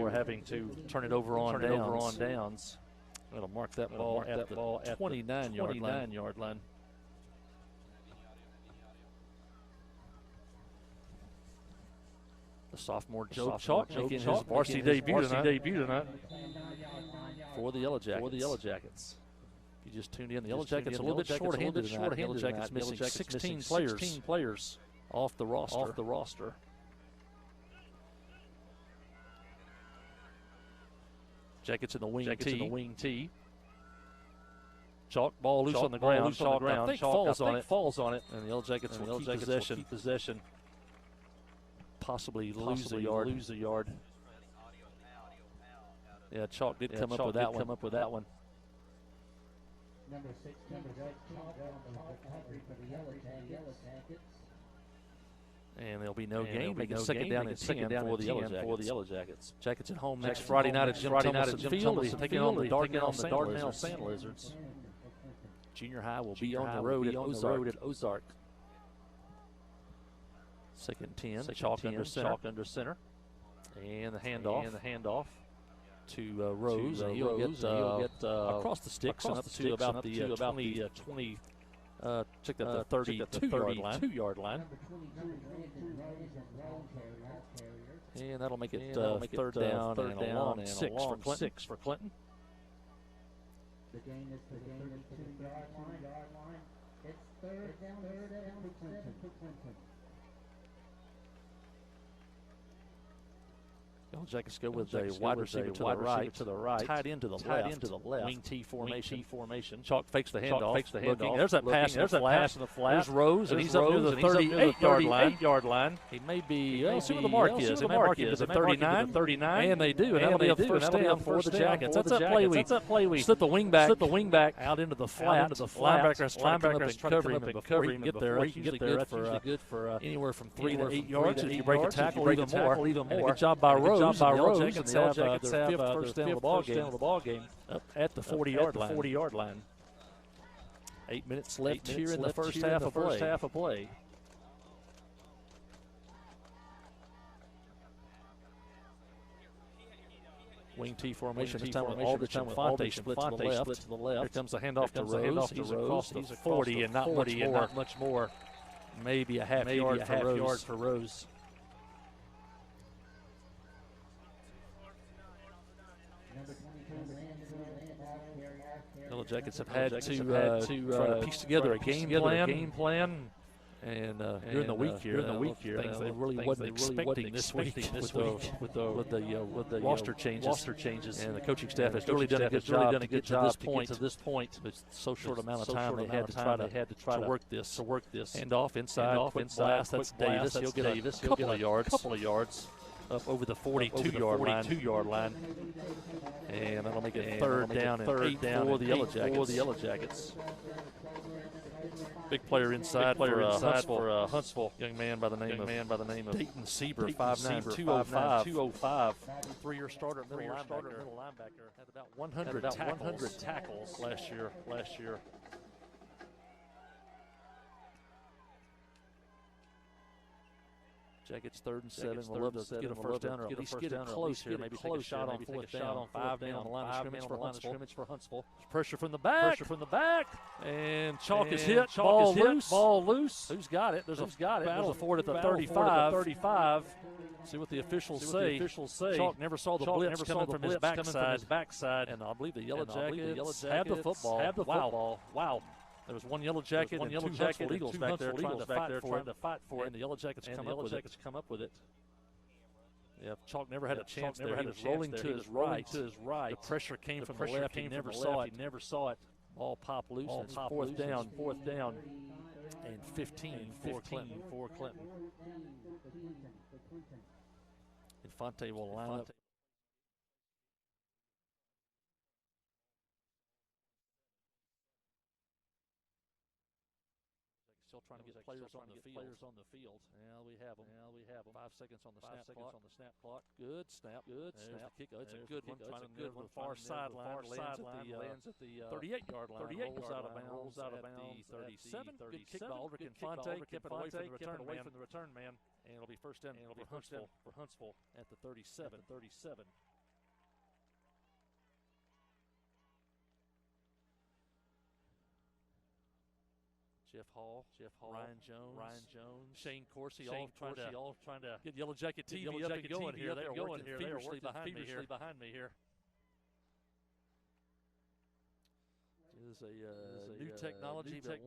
having to turn it over on downs. That'll mark that ball at the 29-yard line. The sophomore Joe Chalk making his varsity debut tonight for the Yellow Jackets. If you just tuned in, the Yellow Jackets a little bit short-handed tonight. The Yellow Jackets missing 16 players off the roster. Jackets in the wing tee. Chalk ball loose on the ground. Chalk I think falls on it. And the Yellow Jackets will keep possession. Possibly lose a yard. Yeah, Chalk did come up with that one. Number 6, Chalk for the Yellow Jackets. And there'll be no gain. Making second down and 10 for the Yellow Jackets. Jackets at home next Friday night at Jim Thomason Field. Taking on the Dardanelle Sand Lizards. Junior high will be on the road at Ozark. Second 10. Chalk under center. And the handoff to Rose. And he'll get across the sticks and up to about the 20. Check that the 32-yard line. And that'll make it third down and a long six for Clinton. The gain is to the 32-yard line. It's third down for Clinton. Yellow Jackets go with a wide receiver to the right, tied into the left. Wing T formation. Chalk fakes the handoff. There's that pass in the flat. There's Rose, and he's up near the 38-yard line. He may be. Let's see what the mark is. They may mark it as a 39. And they do. And that'll be a first down for the Jackets. That's that play we slip the wing back out into the flat. Linebackers trying to cover him, but before he can get there, that's usually good for anywhere from 3 to 8 yards. If you break a tackle, even more. Good job by Rose. And the Yellow Jackets have their fifth first down of the ball game up at the 40-yard line. 8 minutes left here in the first half of play. Wing T formation. This time with Aldrich and Fonte split to the left. Here comes the handoff to Rose. He's across the 40 and not much more. Maybe a half yard for Rose. Yellow Jackets have had to try to piece together a game plan. And during the week here, things they really wasn't expecting this week with the roster changes. And the coaching staff has really done a good job to get to this point. It's so short amount of time they had to try to work this. Handoff inside, quick blast. That's Davis. He'll get a couple of yards. Up over the 42-yard line. And that'll make it third down and 8 for the Yellow Jackets. Big player inside for Huntsville. Young man by the name of Dayton Sieber, 5'9", 205. 3-year starter, middle linebacker. Had about 100 tackles last year. Jackets 3rd and 7. We'll love to get a first down or at least get it close here. Maybe take a shot on 4th down. 5 down on the line of scrimmage for Huntsville. Pressure from the back. And Chalk is hit. Ball loose. Who's got it? There's a battle for it at the 35. See what the officials say. Chalk never saw the blitz coming from his backside. And I believe the Yellow Jackets have the football. Wow. There was one Yellow Jacket and two Huntsville Eagles back there trying to fight for it. And the Yellow Jackets come up with it. Yeah, Chalk never had a chance there. He was rolling to his right. The pressure came from the left. He never saw it. Ball popped loose. And it's fourth down. And 15 for Clinton. Infante will line up. Still trying to get players on the field. Yeah, we have them. 5 seconds on the snap clock. Good snap. There's the kick. It's a good one. Trying to good one. Far sideline. Lands at the 38-yard line. Rolls out of bounds at the 37. Good kick by Aldrich and Fonte. Kept it away from the return man. And it'll be first down. And it'll be first down for Huntsville at the 37. Jeff Hall, Ryan Jones, Shane Coursey, all trying to get Yellow Jacket TV up and going here. They're working feverishly behind me here. It is a new technology, but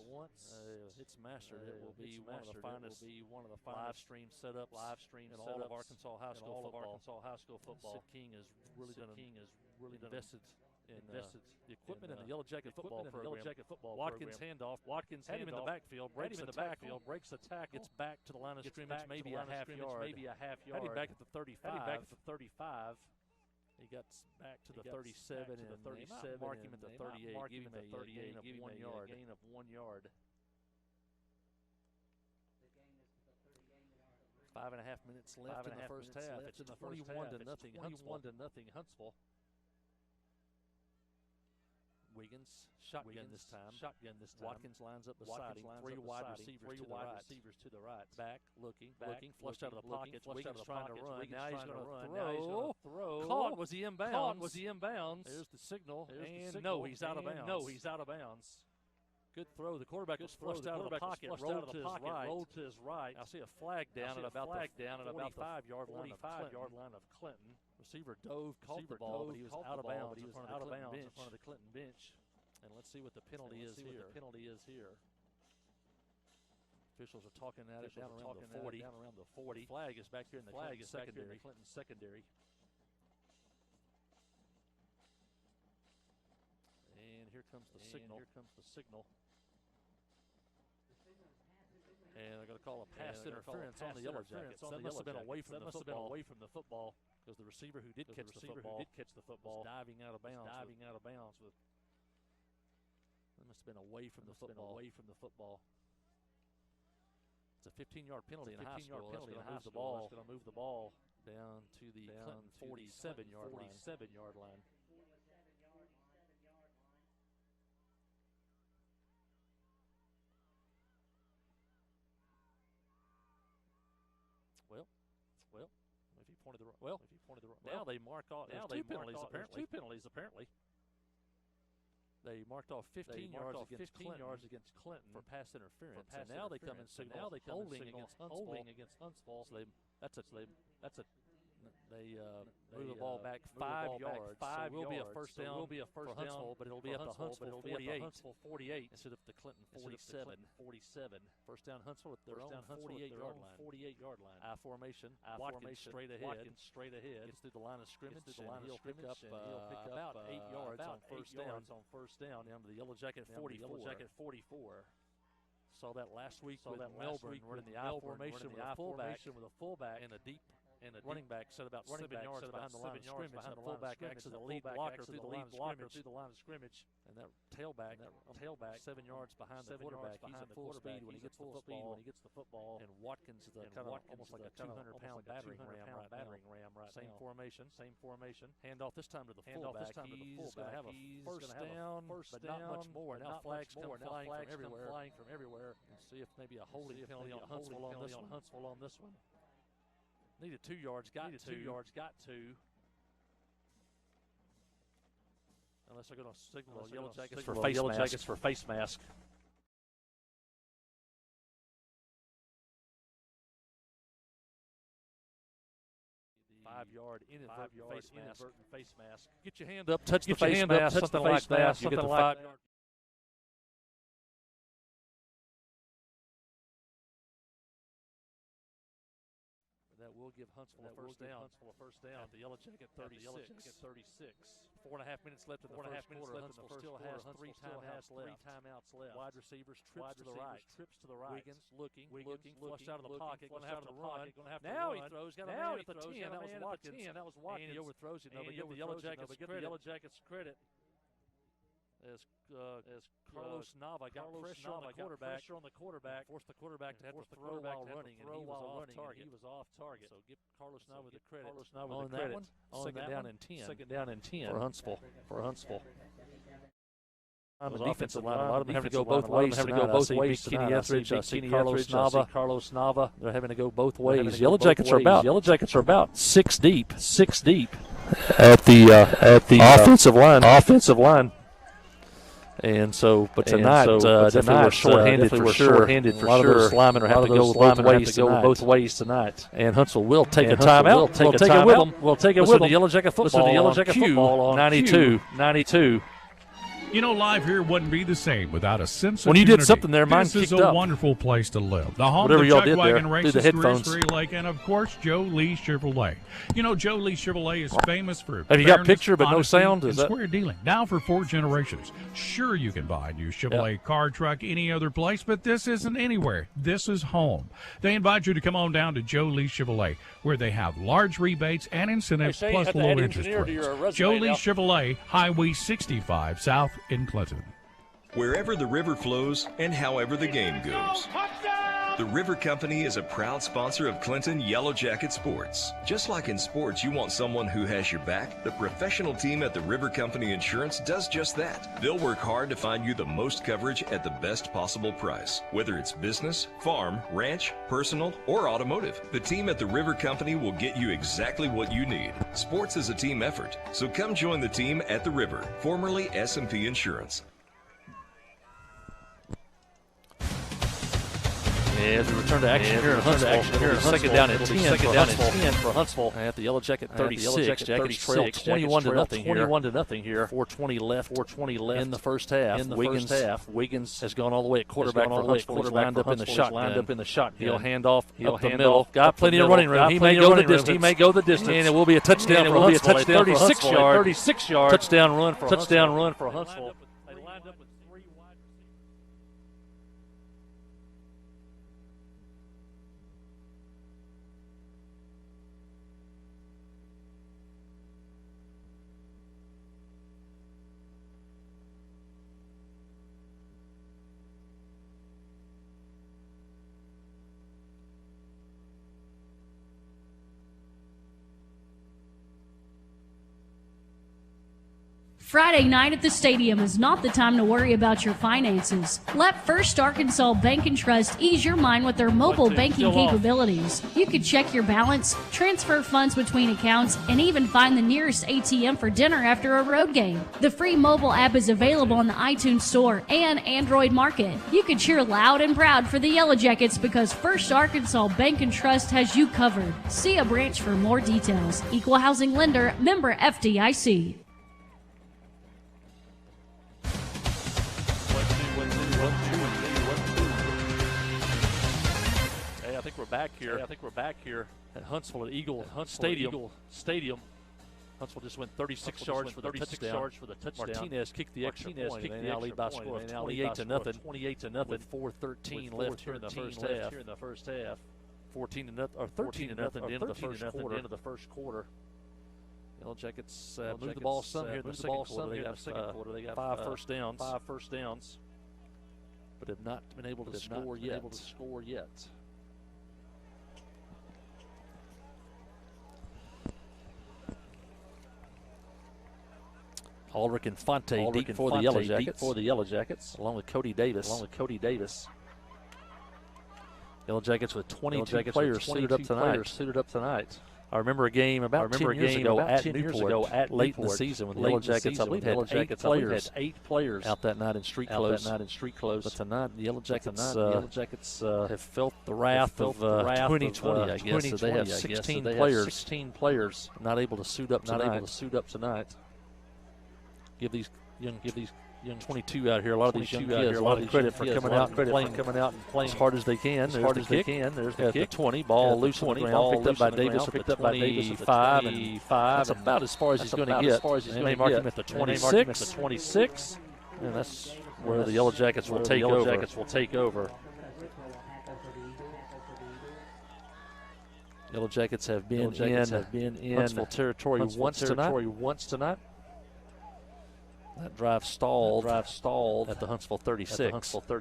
once it's mastered, it will be one of the finest live stream setups in all of Arkansas high school football. Sid King has really invested in the equipment in the Yellow Jacket football program. Watkins handoff. Had him in the backfield. Breaks the tackle. Gets back to the line of scrimmage. Maybe a half yard. Had him back at the 35. He got back to the 37 and mark him at the 38. Give him a gain of 1 yard. 5.5 minutes left in the first half. It's 21-0 Huntsville. Wiggins, shotgun this time. Watkins lines up beside him. Three wide receivers to the right. Back, looking, flushed out of the pockets. Wiggins trying to run. Now he's going to throw. Caught. Was he inbounds? There's the signal. No, he's out of bounds. Good throw. The quarterback was flushed out of the pocket. Rolled to his right. I see a flag down at about the 45-yard line of Clinton. Receiver dove, caught the ball, but he was out of bounds in front of the Clinton bench. And let's see what the penalty is here. Officials are talking at it down around the 40. Flag is back here in the Clinton secondary. And here comes the signal. And they're going to call a pass interference on the Yellow Jackets. That must have been away from the football. Because the receiver who did catch the football was diving out of bounds. That must have been away from the football. It's a 15-yard penalty in high school. That's going to move the ball down to the Clinton 47-yard line. Well. If he pointed the wrong. Now they mark off. Now two penalties apparently. They marked off 15 yards against Clinton for pass interference. And now they come and signal holding against Huntsville. So they move the ball back 5 yards. So it will be a first down for Huntsville, but it'll be at the Huntsville 48 instead of the Clinton 47. First down Huntsville at their own 48-yard line. I formation. Watkins straight ahead. Gets through the line of scrimmage. He'll pick up about 8 yards on first down. Down to the Yellow Jacket 44. Saw that last week with Melbourne running the I formation with a fullback and a deep. And the running back set about 7 yards behind the line of scrimmage. And the fullback acts as the lead blocker through the line of scrimmage. And that tailback 7 yards behind the quarterback. He's at full speed when he gets the football. And Watkins is almost like a 200-pound battering ram right now. Same formation. Hand off this time to the fullback. He's going to have a first down, but not much more. Now flags come flying from everywhere. And see if maybe a holding penalty on Huntsville on this one. Needed 2 yards, got to. Unless they're going to signal Yellow Jackets for face mask. 5-yard inadvertent face mask. Get your hand up, touch the face mask, something like that. You get the 5-yard. That will give Huntsville a first down. At the Yellow Jacket 36. 4.5 minutes left in the first quarter. Huntsville still has three timeouts left. Wide receivers trips to the right. Wiggins looking, flushed out of the pocket, going to have to run. Now he throws. Got a man at the 10. That was Watkins. And he overthrows it. Now they give the Yellow Jackets credit. As Carlos Nava got pressure on the quarterback, forced the quarterback to have to throw while running, and he was off target. So give Carlos Nava the credit. On that one, second down and 10 for Huntsville. Defensive line. A lot of them having to go both ways. Having to go both ways. Kenny Etheridge, Carlos Nava. They're having to go both ways. Yellow Jackets are about 6 deep. 6 deep at the offensive line. And so, but tonight, definitely we're short-handed for sure. A lot of those linemen are having to go both ways tonight. And Huntsville will take a timeout. We'll take it with them. We'll take it with them. Listen to Yellow Jacket football on 92. You know, life here wouldn't be the same without a sense of when you community. did something there, mine this kicked is a up. Wonderful place to live. The home Whatever of y'all Chuck did Wagon there, races, through the headphones. Ferry Lake, and of course Joe Lee Chevrolet. You know, Joe Lee Chevrolet is famous for have you got fairness, picture but no honesty, sound? and square dealing. Now for 4 generations. Sure, you can buy a new Chevrolet car, truck, any other place, but this isn't anywhere. This is home. They invite you to come on down to Joe Lee Chevrolet, where they have large rebates and incentives plus low interest rates. Joe Lee Chevrolet, Highway 65 South in Clinton. Wherever the river flows and however the game goes. The River Company is a proud sponsor of Clinton Yellow Jacket Sports. Just like in sports, you want someone who has your back, the professional team at the River Company Insurance does just that. They'll work hard to find you the most coverage at the best possible price. Whether it's business, farm, ranch, personal, or automotive, the team at the River Company will get you exactly what you need. Sports is a team effort, so come join the team at the River, formerly S&P Insurance. As we return to action here in Huntsville, second down and 10 for Huntsville. At the Yellow Jacket 36, Jackets trail 21-0 here. 4:20 left in the first half. Wiggins has gone all the way at quarterback for Huntsville. He's lined up in the shotgun. He'll hand off up the middle. Got plenty of running room. He may go the distance. And it will be a touchdown for Huntsville. 36 yard touchdown run for Huntsville. They lined up with 3 wide receivers. Friday night at the stadium is not the time to worry about your finances. Let First Arkansas Bank and Trust ease your mind with their mobile banking capabilities. You can check your balance, transfer funds between accounts, and even find the nearest ATM for dinner after a road game. The free mobile app is available on the iTunes Store and Android Market. You can cheer loud and proud for the Yellow Jackets because First Arkansas Bank and Trust has you covered. See a branch for more details. Equal housing lender, member FDIC. I think we're back here at Huntsville at Eagle Stadium. Huntsville just went 36 yards for the touchdown. Martinez kicked the extra point. They now lead by a score of 28-0 with 4:13 left here in the first half. 13-0 at the end of the first quarter. Yellow Jackets moved the ball some here in the second quarter. They got 5 first downs, but have not been able to score yet. Aldrich and Fonte deep for the Yellow Jackets, along with Cody Davis. Yellow Jackets with 22 players suited up tonight. I remember a game about 10 years ago at Newport, late in the season, when the Yellow Jackets, I believe, had 8 players out that night in street clothes. But tonight, the Yellow Jackets have felt the wrath of 2020, I guess. So they have 16 players not able to suit up tonight. Give these young 22 out here, a lot of these young kids, a lot of credit for coming out and playing as hard as they can. There's the kick. There's the 20. Ball loose on the ground, picked up by Davis at the 25. That's about as far as he's going to get. And they mark him at the 26. And that's where the Yellow Jackets will take over. Yellow Jackets have been in Huntsville territory once tonight. That drive stalled at the Huntsville 36. So the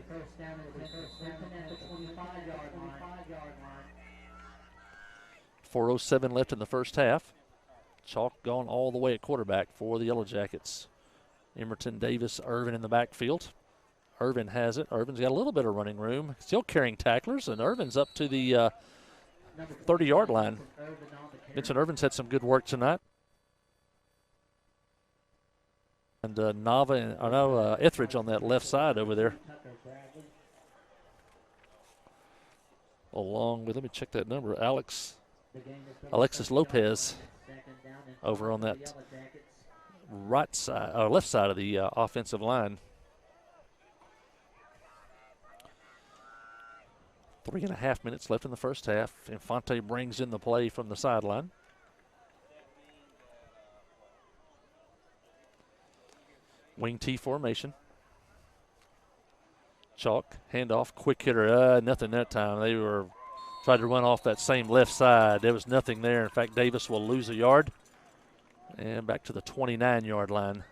first down is at the 25-yard line. 4:07 left in the first half. Chalk gone all the way at quarterback for the Yellow Jackets. Emerton, Davis, Irvin in the backfield. Irvin has it. Irvin's got a little bit of running room. Still carrying tacklers, and Irvin's up to the 30-yard line. Vincent Irvin's had some good work tonight. And Etheridge on that left side over there. Along with, let me check that number, Alexis Lopez over on that right side, or left side of the offensive line. 3.5 minutes left in the first half. Infante brings in the play from the sideline. Wing T formation. Chalk, handoff, quick hitter. Nothing that time. They were tried to run off that same left side. There was nothing there. In fact, Davis will lose a yard. And back to the 29-yard line.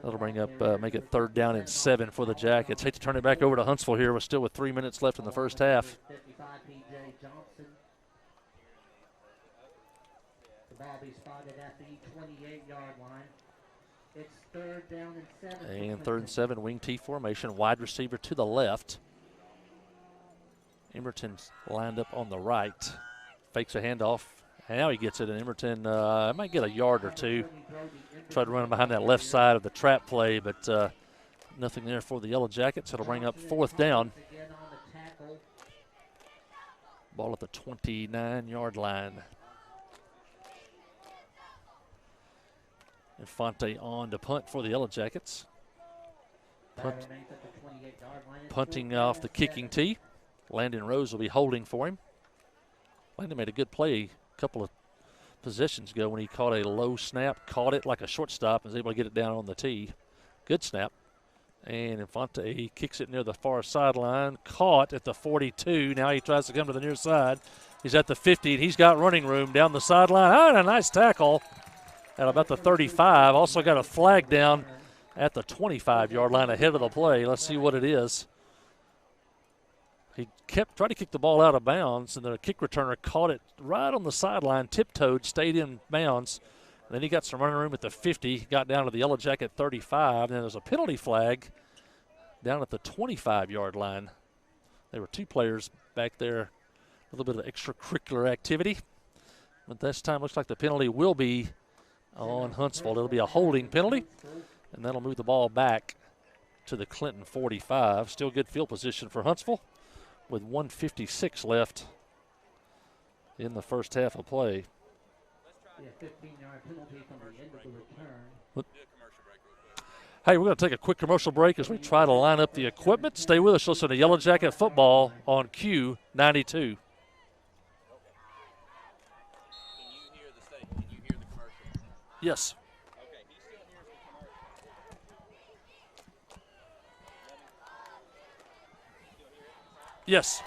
That'll bring up, make it 3rd down and 7 for the Jackets. Hate to turn it back over to Huntsville here. We're still with 3 minutes left in the first half. The ball be spotted at the 28-yard line. It's 3rd down and 7. And 3rd and 7, wing T formation. Wide receiver to the left. Emerton's lined up on the right. Fakes a handoff. And now he gets it, and Emerton might get a yard or two. Tried to run behind that left side of the trap play, but nothing there for the Yellow Jackets. It'll bring up 4th down. Ball at the 29-yard line. Infante on to punt for the Yellow Jackets. Punting off the kicking tee. Landon Rose will be holding for him. Landon made a good play a couple of possessions ago when he caught a low snap, caught it like a shortstop, and was able to get it down on the tee. Good snap. And Infante kicks it near the far sideline, caught at the 42. Now he tries to come to the near side. He's at the 50, and he's got running room down the sideline. Oh, and a nice tackle at about the 35. Also got a flag down at the 25-yard line ahead of the play. Let's see what it is. He tried to kick the ball out of bounds, and the kick returner caught it right on the sideline, tiptoed, stayed in bounds. And then he got some running room at the 50, got down to the Yellow Jacket 35, and then there's a penalty flag down at the 25-yard line. There were 2 players back there, a little bit of extracurricular activity. But this time looks like the penalty will be on Huntsville. It'll be a holding penalty, and that'll move the ball back to the Clinton 45. Still good field position for Huntsville with 1:56 left in the first half of play. 15-yard penalty from the end of the return. Hey, we're going to take a quick commercial break as we try to line up the equipment. Stay with us. Listen to Yellow Jacket Football on Q92. Yes. Yes.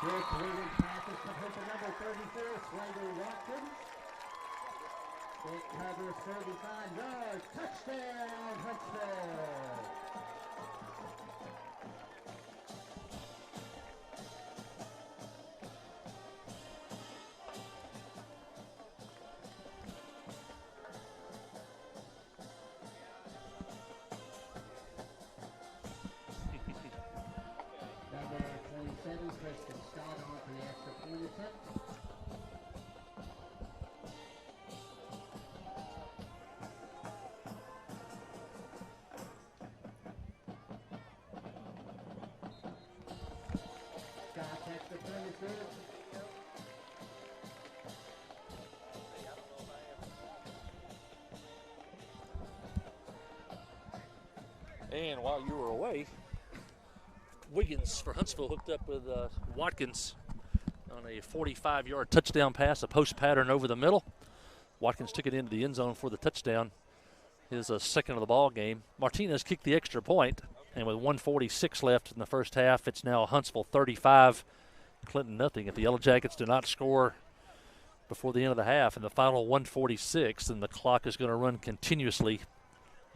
Good leading passes to hit the number 34, Slater Watkins. It covers 35 yards. Touchdown, Huntsville. Number 27, Kristen Scott on for the extra point attempt. Scott's extra point is good. And while you were away, Wiggins for Huntsville hooked up with Watkins on a 45-yard touchdown pass, a post pattern over the middle. Watkins took it into the end zone for the touchdown, his second of the ball game. Martinez kicked the extra point, and with 1:46 left in the first half, it's now Huntsville 35, Clinton nothing. If the Yellow Jackets do not score before the end of the half in the final 1:46, then the clock is going to run continuously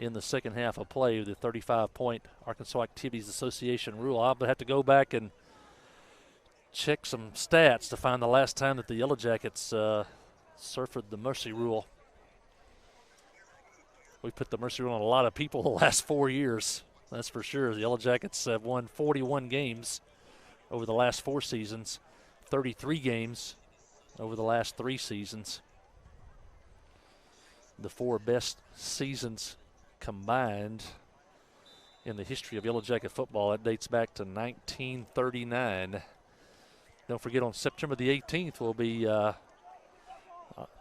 in the second half of play, the 35-point Arkansas Activities Association rule. I'll have to go back and check some stats to find the last time that the Yellow Jackets surfed the mercy rule. We put the mercy rule on a lot of people the last 4 years, that's for sure. The Yellow Jackets have won 41 games over the last 4 seasons, 33 games over the last 3 seasons. The 4 best seasons combined in the history of Yellow Jacket football. That dates back to 1939. Don't forget, on September the 18th, we'll be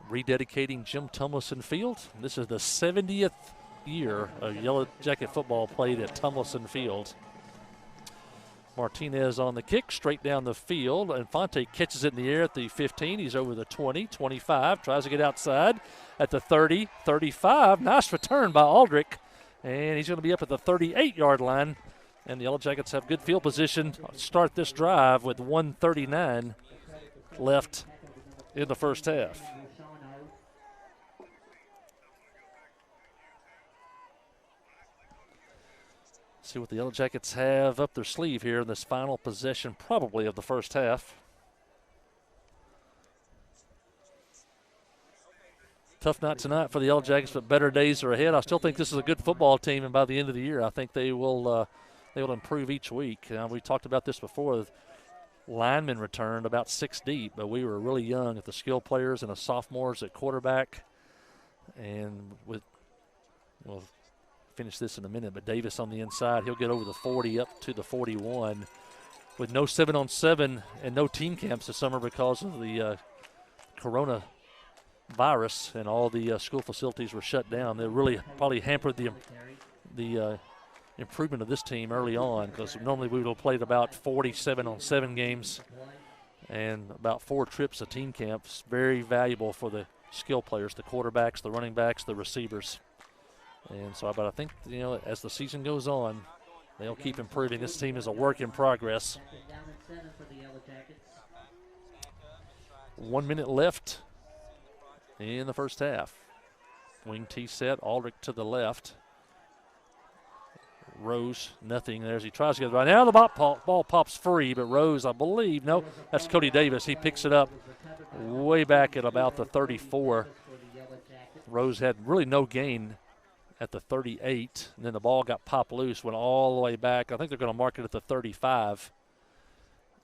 rededicating Jim Tumlinson Field. This is the 70th year of Yellow Jacket football played at Tumlinson Field. Martinez on the kick, straight down the field. Infante catches it in the air at the 15. He's over the 20, 25, tries to get outside at the 30, 35. Nice return by Aldrich, and he's going to be up at the 38-yard line. And the Yellow Jackets have good field position to start this drive with 1:39 left in the first half. See what the Yellow Jackets have up their sleeve here in this final possession, probably of the first half. Tough night tonight for the Yellow Jackets, but better days are ahead. I still think this is a good football team, and by the end of the year, I think they will improve each week. We talked about this before. Linemen returned about 6 deep, but we were really young at the skill players and the sophomores at quarterback. And we'll finish this in a minute, but Davis on the inside, he'll get over the 40 up to the 41 with no 7-on-7 and no team camps this summer because of the coronavirus, and all the school facilities were shut down. They really probably hampered the improvement of this team early on, because normally we would have played about 40 7-on-7 games and about 4 trips of team camps. Very valuable for the skill players, the quarterbacks, the running backs, the receivers. And so, but I think, as the season goes on, they'll keep improving. This team is a work in progress. 1 minute left in the first half. Wing T set, Aldrich to the left. Rose, nothing there as he tries to get it right. Now the ball pops free, but Rose, I believe, no, that's Cody Davis. He picks it up way back at about the 34. Rose had really no gain at the 38, and then the ball got popped loose, went all the way back. I think they're going to mark it at the 35.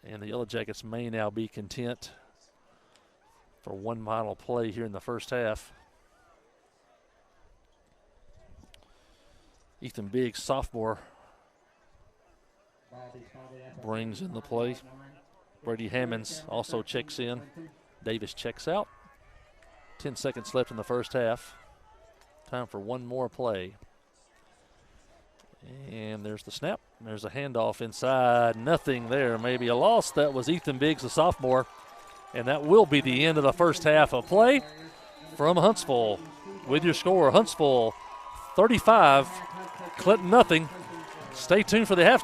And the Yellow Jackets may now be content for one final play here in the first half. Ethan Biggs, sophomore, brings in the play. Brady Hammonds also checks in. Davis checks out. 10 seconds left in the first half. Time for one more play. And there's the snap. There's a handoff inside. Nothing there. Maybe a loss. That was Ethan Biggs, the sophomore. And that will be the end of the first half of play from Huntsville. With your score, Huntsville 35, Clinton nothing. Stay tuned for the half.